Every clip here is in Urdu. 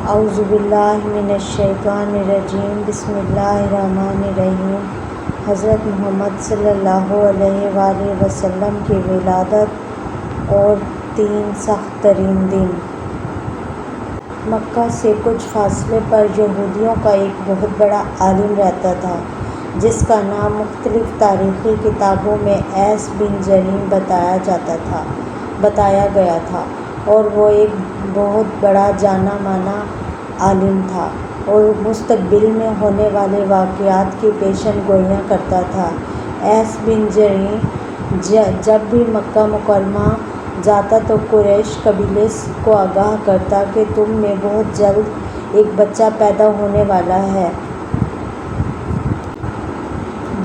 اعوذ باللہ من الشیطان الرجیم بسم اللہ الرحمن الرحیم۔ حضرت محمد صلی اللہ علیہ وآلہ وسلم کی ولادت اور 3 سخت ترین دن۔ مکہ سے کچھ فاصلے پر یہودیوں کا ایک بہت بڑا عالم رہتا تھا جس کا نام مختلف تاریخی کتابوں میں ایس بن جرین بتایا گیا تھا، اور وہ ایک بہت بڑا جانا مانا عالم تھا اور مستقبل میں ہونے والے واقعات کی پیشن گوئیاں کرتا تھا۔ ایس بن جرین جب بھی مکہ مکرمہ جاتا تو قریش قبیلے کو آگاہ کرتا کہ تم میں بہت جلد ایک بچہ پیدا ہونے والا ہے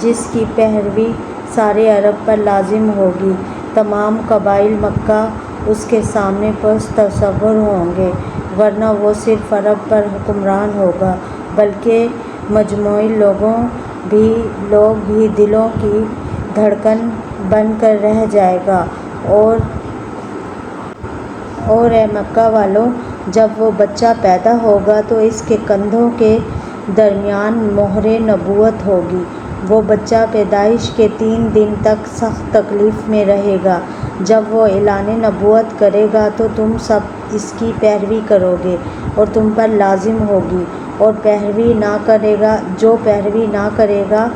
جس کی پیروی سارے عرب پر لازم ہوگی۔ تمام قبائل مکہ اس کے سامنے پس تصور ہوں گے، ورنہ وہ صرف عرب پر حکمران ہوگا بلکہ مجموعی لوگ بھی دلوں کی دھڑکن بن کر رہ جائے گا۔ اور اے مکہ والو، جب وہ بچہ پیدا ہوگا تو اس کے کندھوں کے درمیان مہر نبوت ہوگی۔ وہ بچہ پیدائش کے 3 دن تک سخت تکلیف میں رہے گا۔ جب وہ اعلان نبوت کرے گا تو تم سب اس کی پیروی کرو گے اور تم پر لازم ہوگی، اور جو پیروی نہ کرے گا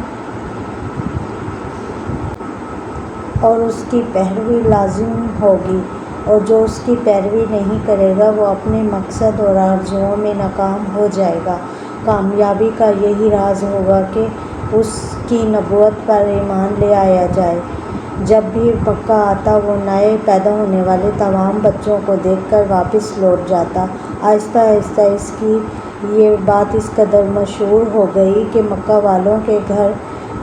اور اس کی پیروی لازم ہوگی، اور جو اس کی پیروی نہیں کرے گا وہ اپنے مقصد اور آرزوؤں میں ناکام ہو جائے گا۔ کامیابی کا یہی راز ہوگا کہ اس کی نبوت پر ایمان لے آیا جائے۔ جب بھی مکہ آتا وہ نئے پیدا ہونے والے تمام بچوں کو دیکھ کر واپس لوٹ جاتا۔ آہستہ آہستہ اس کی یہ بات اس قدر مشہور ہو گئی کہ مکہ والوں کے گھر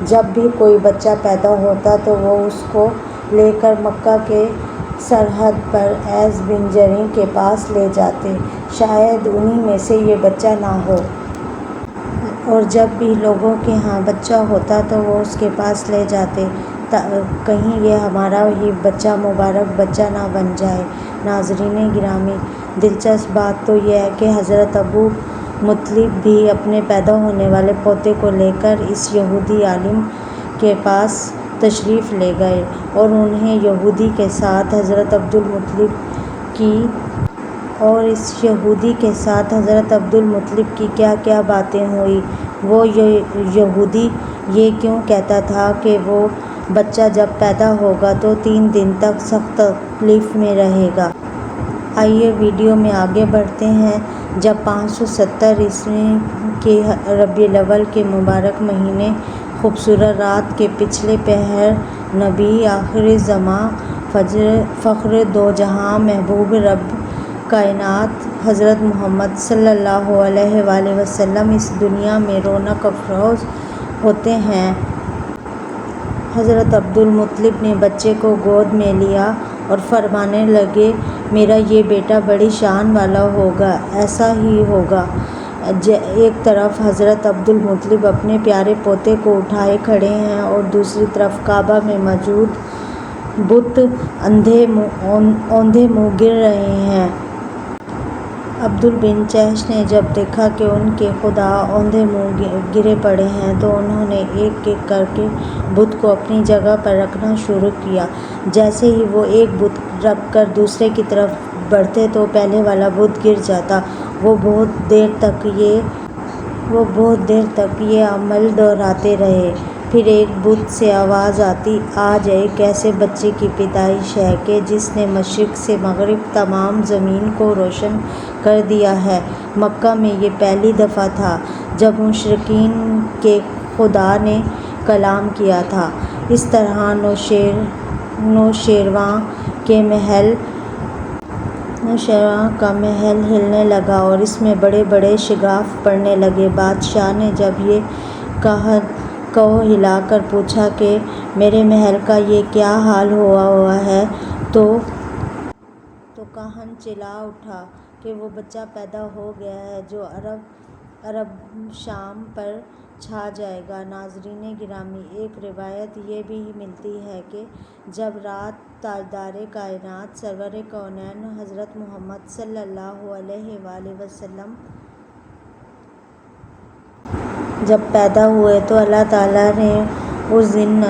جب بھی کوئی بچہ پیدا ہوتا تو وہ اس کو لے کر مکہ کے سرحد پر ایس بن جرین کے پاس لے جاتے، شاید انہی میں سے یہ بچہ نہ ہو۔ اور جب بھی لوگوں کے ہاں بچہ ہوتا تو وہ اس کے پاس لے جاتے، کہیں یہ ہمارا ہی بچہ مبارک بچہ نہ بن جائے۔ ناظرین گرامی، دلچسپ بات تو یہ ہے کہ حضرت ابو مطلب بھی اپنے پیدا ہونے والے پوتے کو لے کر اس یہودی عالم کے پاس تشریف لے گئے، اور انہیں یہودی کے ساتھ حضرت عبدالمطلب کی کیا کیا باتیں ہوئیں۔ وہ یہودی یہ کیوں کہتا تھا کہ وہ بچہ جب پیدا ہوگا تو 3 دن تک سخت تکلیف میں رہے گا۔ آئیے ویڈیو میں آگے بڑھتے ہیں۔ جب 570 عیسوی کے ربیع الاول کے مبارک مہینے خوبصورت رات کے پچھلے پہر نبی آخر زماں فخر دو جہاں محبوب رب کائنات حضرت محمد صلی اللہ علیہ وآلہ وسلم اس دنیا میں رونق افروز ہوتے ہیں، حضرت عبدالمطلب نے بچے کو گود میں لیا اور فرمانے لگے، میرا یہ بیٹا بڑی شان والا ہوگا، ایسا ہی ہوگا۔ ایک طرف حضرت عبدالمطلب اپنے پیارے پوتے کو اٹھائے کھڑے ہیں اور دوسری طرف کعبہ میں موجود بت اوندھے منہ گر رہے ہیں۔ عبد بن جحش نے جب دیکھا کہ ان کے خدا اوندھے منہ گرے پڑے ہیں تو انہوں نے ایک ایک کر کے بت کو اپنی جگہ پر رکھنا شروع کیا۔ جیسے ہی وہ ایک بت رکھ کر دوسرے کی طرف بڑھتے تو پہلے والا بت گر جاتا۔ وہ بہت دیر تک یہ عمل دہراتے رہے۔ پھر ایک بت سے آواز آتی، آج ایک ایسے بچے کی پیدائش ہے کہ جس نے مشرق سے مغرب تمام زمین کو روشن کر دیا ہے۔ مکہ میں یہ پہلی دفعہ تھا جب مشرکین کے خدا نے کلام کیا تھا۔ اس طرح نوشیروان کا محل ہلنے لگا اور اس میں بڑے بڑے شگاف پڑنے لگے۔ بادشاہ نے جب یہ کو ہلا کر پوچھا کہ میرے محل کا یہ کیا حال ہوا ہے تو کاہن چلا اٹھا کہ وہ بچہ پیدا ہو گیا ہے جو عرب عرب شام پر چھا جائے گا۔ ناظرین گرامی، ایک روایت یہ بھی ملتی ہے کہ جب رات تاجدار کائنات سرور کونین حضرت محمد صلی اللہ علیہ وآلہ وسلم جب پیدا ہوئے تو اللہ تعالیٰ نے اس دن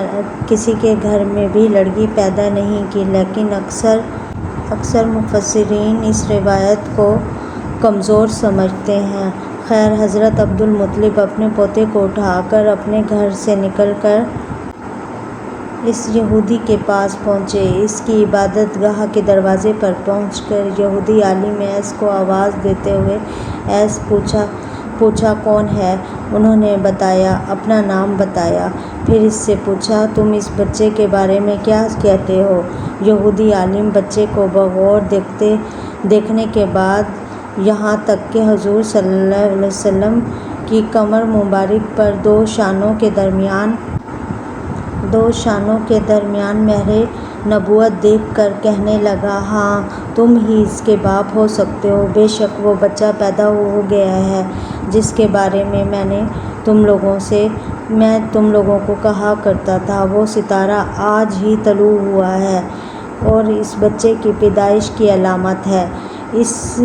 کسی کے گھر میں بھی لڑکی پیدا نہیں کی، لیکن اکثر مفسرین اس روایت کو کمزور سمجھتے ہیں۔ خیر، حضرت عبدالمطلب اپنے پوتے کو اٹھا کر اپنے گھر سے نکل کر اس یہودی کے پاس پہنچے۔ اس کی عبادت گاہ کے دروازے پر پہنچ کر یہودی عالم ایس کو آواز دیتے ہوئے ایس پوچھا کون ہے؟ انہوں نے بتایا، اپنا نام بتایا۔ پھر اس سے پوچھا، تم اس بچے کے بارے میں کیا کہتے ہو؟ یہودی عالم بچے کو بغور دیکھنے کے بعد یہاں تک کہ حضور صلی اللہ علیہ وسلم کی کمر مبارک پر دو شانوں کے درمیان مہر نبوت دیکھ کر کہنے لگا، ہاں تم ہی اس کے باپ ہو سکتے ہو۔ بے شک وہ بچہ پیدا ہو گیا ہے جس کے بارے میں میں تم لوگوں کو کہا کرتا تھا، وہ ستارہ آج ہی طلوع ہوا ہے اور اس بچے کی پیدائش کی علامت ہے۔ اس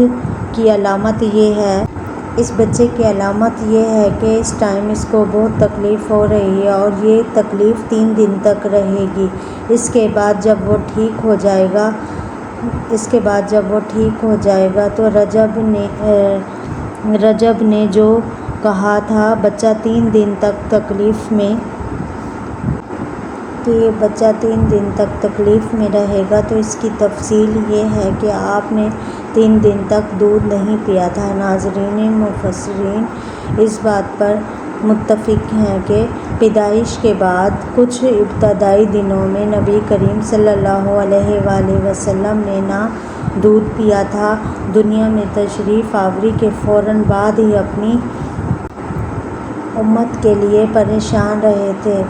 بچے کی علامت یہ ہے کہ اس ٹائم اس کو بہت تکلیف ہو رہی ہے اور یہ تکلیف 3 دن تک رہے گی۔ اس کے بعد جب وہ ٹھیک ہو جائے گا تو رجب نے جو کہا تھا بچہ 3 دن تک تکلیف میں رہے گا، تو اس کی تفصیل یہ ہے کہ آپ نے 3 دن تک دودھ نہیں پیا تھا۔ ناظرین، مفسرین اس بات پر متفق ہیں کہ پیدائش کے بعد کچھ ابتدائی دنوں میں نبی کریم صلی اللہ علیہ وآلہ وسلم نے نہ دودھ پیا تھا۔ دنیا میں تشریف آوری کے فوراً بعد ہی اپنی امت کے لیے پریشان رہے تھے۔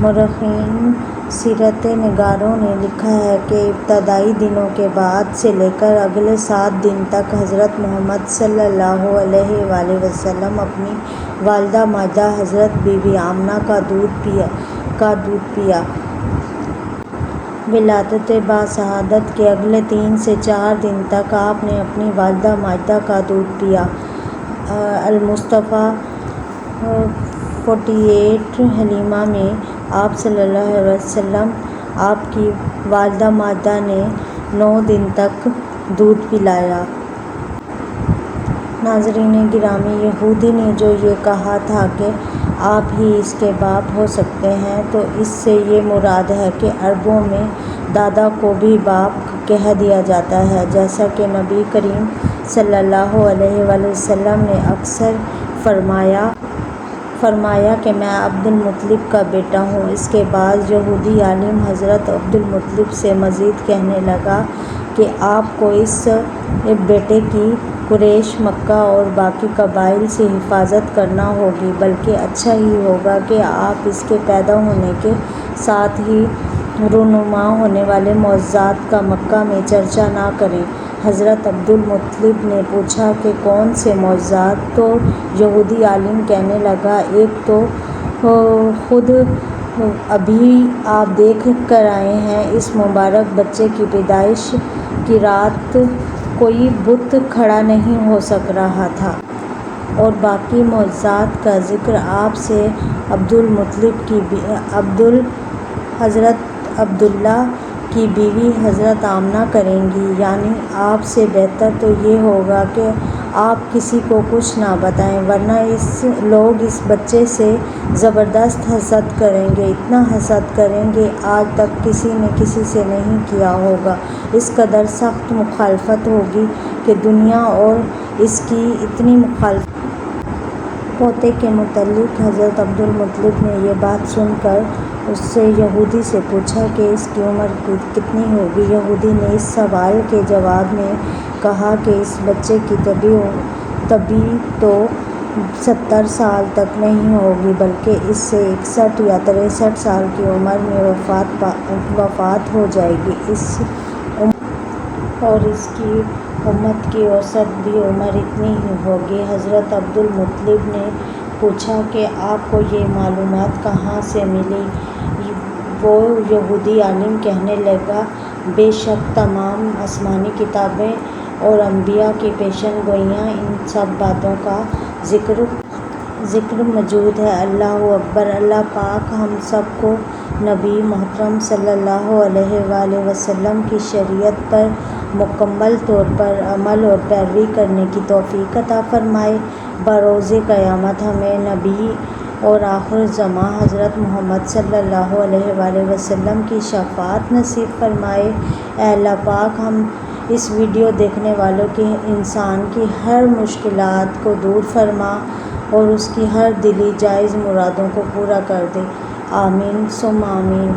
مورخین سیرت نگاروں نے لکھا ہے کہ ابتدائی دنوں کے بعد سے لے کر اگلے 7 دن تک حضرت محمد صلی اللہ علیہ وآلہ وسلم اپنی والدہ ماجدہ حضرت بی بی آمنہ کا دودھ پیا۔ ولادت باسعادت کے اگلے 3 سے 4 دن تک آپ نے اپنی والدہ ماجدہ کا دودھ پیا۔ المصطفیٰ 48 حلیمہ میں آپ صلی اللہ علیہ وسلم آپ کی والدہ ماجدہ نے 9 دن تک دودھ پلایا۔ ناظرین گرامی، یہودی نے جو یہ کہا تھا کہ آپ ہی اس کے باپ ہو سکتے ہیں، تو اس سے یہ مراد ہے کہ عربوں میں دادا کو بھی باپ کہہ دیا جاتا ہے، جیسا کہ نبی کریم صلی اللہ علیہ وآلہ وسلم نے اکثر فرمایا کہ میں عبدالمطلب کا بیٹا ہوں۔ اس کے بعد یہودی عالم حضرت عبدالمطلب سے مزید کہنے لگا کہ آپ کو اس بیٹے کی قریش، مکہ اور باقی قبائل سے حفاظت کرنا ہوگی، بلکہ اچھا ہی ہوگا کہ آپ اس کے پیدا ہونے کے ساتھ ہی رونما ہونے والے معجزات کا مکہ میں چرچا نہ کریں۔ حضرت عبدالمطلب نے پوچھا کہ کون سے معجزات؟ تو یہودی عالم کہنے لگا، ایک تو خود ابھی آپ دیکھ کر آئے ہیں، اس مبارک بچے کی پیدائش کی رات کوئی بت کھڑا نہیں ہو سک رہا تھا، اور باقی معجزات کا ذکر آپ سے حضرت عبداللہ کی بیوی حضرت آمنہ کریں گی، یعنی آپ سے بہتر تو یہ ہوگا کہ آپ کسی کو کچھ نہ بتائیں، ورنہ لوگ اس بچے سے زبردست حسد کریں گے، اتنا حسد کریں گے آج تک کسی نے کسی سے نہیں کیا ہوگا۔ اس قدر سخت مخالفت ہوگی کہ دنیا اور اس کی اتنی مخالفت۔ پوتے کے متعلق حضرت عبدالمطلب نے یہ بات سن کر اس سے یہودی سے پوچھا کہ اس کی عمر کتنی ہوگی؟ یہودی نے اس سوال کے جواب میں کہا کہ اس بچے کی طبی تو 70 سال تک نہیں ہوگی، بلکہ اس سے 61 یا 63 سال کی عمر میں وفات ہو جائے گی۔ اور اس کی امت کی اوسط بھی عمر اتنی ہی ہوگی۔ حضرت عبدالمطلب نے پوچھا کہ آپ کو یہ معلومات کہاں سے ملی؟ وہ یہودی عالم کہنے لگا، بے شک تمام آسمانی کتابیں اور انبیاء کی پیشن گوئیاں، ان سب باتوں کا ذکر موجود ہے۔ اللہ اکبر۔ اللہ پاک ہم سب کو نبی محترم صلی اللہ علیہ وآلہ وسلم کی شریعت پر مکمل طور پر عمل اور پیروی کرنے کی توفیق عطا فرمائے۔ بروز قیامت ہمیں نبی اور آخر الزماں حضرت محمد صلی اللہ علیہ وآلہ وسلم کی شفاعت نصیب فرمائے۔ اے اللہ پاک، ہم اس ویڈیو دیکھنے والوں کی، انسان کی ہر مشکلات کو دور فرما اور اس کی ہر دلی جائز مرادوں کو پورا کر دے۔ آمین ثم آمین۔